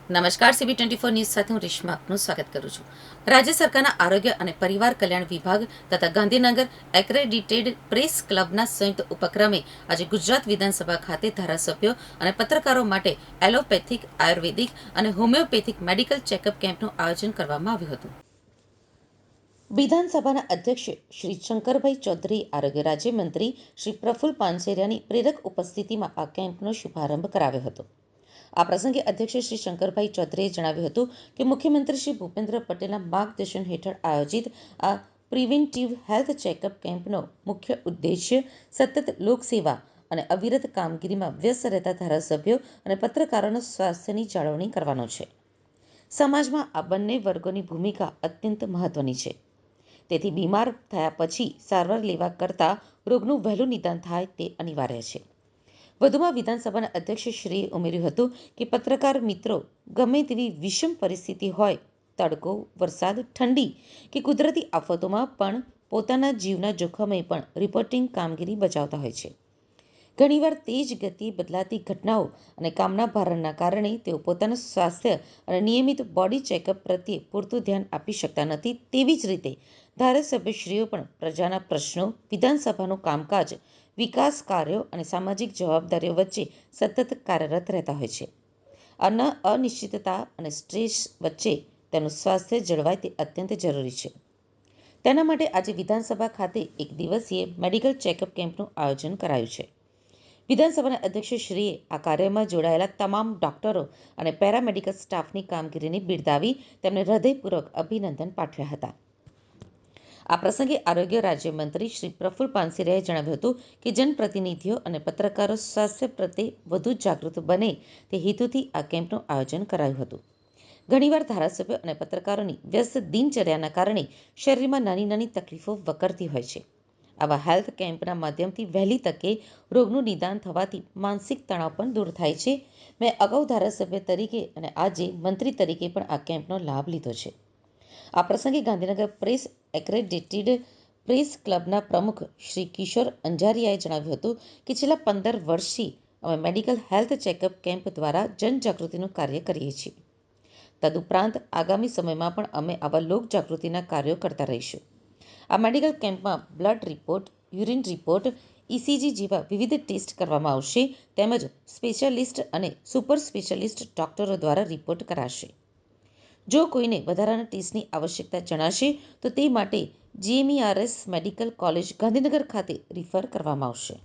નમસ્કાર, CB24 news સાથે હું રેશમા આપનું સ્વાગત કરું છું. રાજ્ય સરકારના આરોગ્ય અને પરિવાર કલ્યાણ વિભાગ તથા ગાંધીનગર એક્રેડિટેડ પ્રેસ ક્લબના સંયુક્ત ઉપક્રમે આજે ગુજરાત વિધાનસભા ખાતે ધારાસભ્યો અને પત્રકારો માટે એલોપેથિક, આયુર્વેદિક અને હોમિયોપેથિક મેડિકલ ચેકઅપ કેમ્પનું આયોજન કરવામાં આવ્યું હતું. વિધાનસભાના અધ્યક્ષ શ્રી શંકરભાઈ ચૌધરી, આરોગ્ય રાજ્યમંત્રી શ્રી પ્રફુલ પાનસેરિયાની પ્રેરક ઉપસ્થિતિમાં આ કેમ્પનો શુભારંભ કરાવ્યો હતો. આ પ્રસંગે અધ્યક્ષ શ્રી શંકરભાઈ ચૌધરીએ જણાવ્યું હતું કે મુખ્યમંત્રી શ્રી ભૂપેન્દ્ર પટેલના માર્ગદર્શન હેઠળ આયોજિત આ પ્રિવેન્ટિવ હેલ્થ ચેકઅપ કેમ્પનો મુખ્ય ઉદ્દેશ્ય સતત લોકસેવા અને અવિરત કામગીરીમાં વ્યસ્ત રહેતા ધારાસભ્યો અને પત્રકારોના સ્વાસ્થ્યની જાળવણી કરવાનો છે. સમાજમાં આ બંને વર્ગોની ભૂમિકા અત્યંત મહત્વની છે. તેથી બીમાર થયા પછી સારવાર લેવા કરતાં રોગનું વહેલું નિદાન થાય તે અનિવાર્ય છે. વધુમાં વિધાનસભાના અધ્યક્ષશ્રીએ ઉમેર્યું હતું કે પત્રકાર મિત્રો ગમે તેવી વિષમ પરિસ્થિતિ હોય, તડકો, વરસાદ, ઠંડી કે કુદરતી આફતોમાં પણ પોતાના જીવના જોખમે પણ રિપોર્ટિંગ કામગીરી બજાવતા હોય છે. ઘણીવાર તેજ ગતિએ બદલાતી ઘટનાઓ અને કામના ભારણના કારણે તેઓ પોતાના સ્વાસ્થ્ય અને નિયમિત બોડી ચેકઅપ પ્રત્યે પૂરતું ધ્યાન આપી શકતા નથી. તેવી જ રીતે ધારાસભ્યશ્રીઓ પણ પ્રજાના પ્રશ્નો, વિધાનસભાનું કામકાજ, વિકાસ કાર્યો અને સામાજિક જવાબદારીઓ વચ્ચે સતત કાર્યરત રહેતા હોય છે. અનિશ્ચિતતા અને સ્ટ્રેસ વચ્ચે તેનું સ્વાસ્થ્ય જળવાય તે અત્યંત જરૂરી છે. તેના માટે આજે વિધાનસભા ખાતે એક દિવસીય મેડિકલ ચેકઅપ કેમ્પનું આયોજન કરાયું છે. વિધાનસભાના અધ્યક્ષશ્રીએ આ કાર્યમાં જોડાયેલા તમામ ડોક્ટરો અને પેરામેડિકલ સ્ટાફની કામગીરીને બિરદાવી તેમને હૃદયપૂર્વક અભિનંદન પાઠવ્યા હતા. આ પ્રસંગે આરોગ્ય રાજ્યમંત્રી શ્રી પ્રફુલ પાનસેરિયાએ જણાવ્યું હતું કે જનપ્રતિનિધિઓ અને પત્રકારો સ્વાસ્થ્ય પ્રત્યે વધુ જાગૃત બને તે હેતુથી આ કેમ્પનું આયોજન કરાયું હતું. ઘણીવાર ધારાસભ્યો અને પત્રકારોની વ્યસ્ત દિનચર્યાના કારણે શરીરમાં નાની નાની તકલીફો વકરતી હોય છે. આવા હેલ્થ કેમ્પના માધ્યમથી વહેલી તકે રોગનું નિદાન થવાથી માનસિક તણાવ પણ દૂર થાય છે. મેં અગાઉ ધારાસભ્ય તરીકે અને આજે મંત્રી તરીકે પણ આ કેમ્પનો લાભ લીધો છે. આ પ્રસંગે ગાંધીનગર પ્રેસ એક્રેડિટેડ પ્રેસ ક્લબના પ્રમુખ શ્રી કિશોર અંજારિયાએ જણાવ્યું હતું કે છેલ્લા 15 વર્ષથી અમે મેડિકલ હેલ્થ ચેકઅપ કેમ્પ દ્વારા જનજાગૃતિનું કાર્ય કરીએ છીએ. તદુપરાંત આગામી સમયમાં પણ અમે આવા લોકજાગૃતિના કાર્યો કરતા રહીશું. આ મેડિકલ કેમ્પમાં blood report, urine report, ECG જેવા વિવિધ ટેસ્ટ કરવામાં આવશે તેમજ સ્પેશિયાલિસ્ટ અને સુપર સ્પેશિયાલિસ્ટ ડોક્ટરો દ્વારા રિપોર્ટ કરાશે. જો કોઈને વધારાના ટેસ્ટની આવશ્યકતા જણાશે તો તે માટે GMERS મેડિકલ કોલેજ ગાંધીનગર ખાતે રિફર કરવામાં આવશે.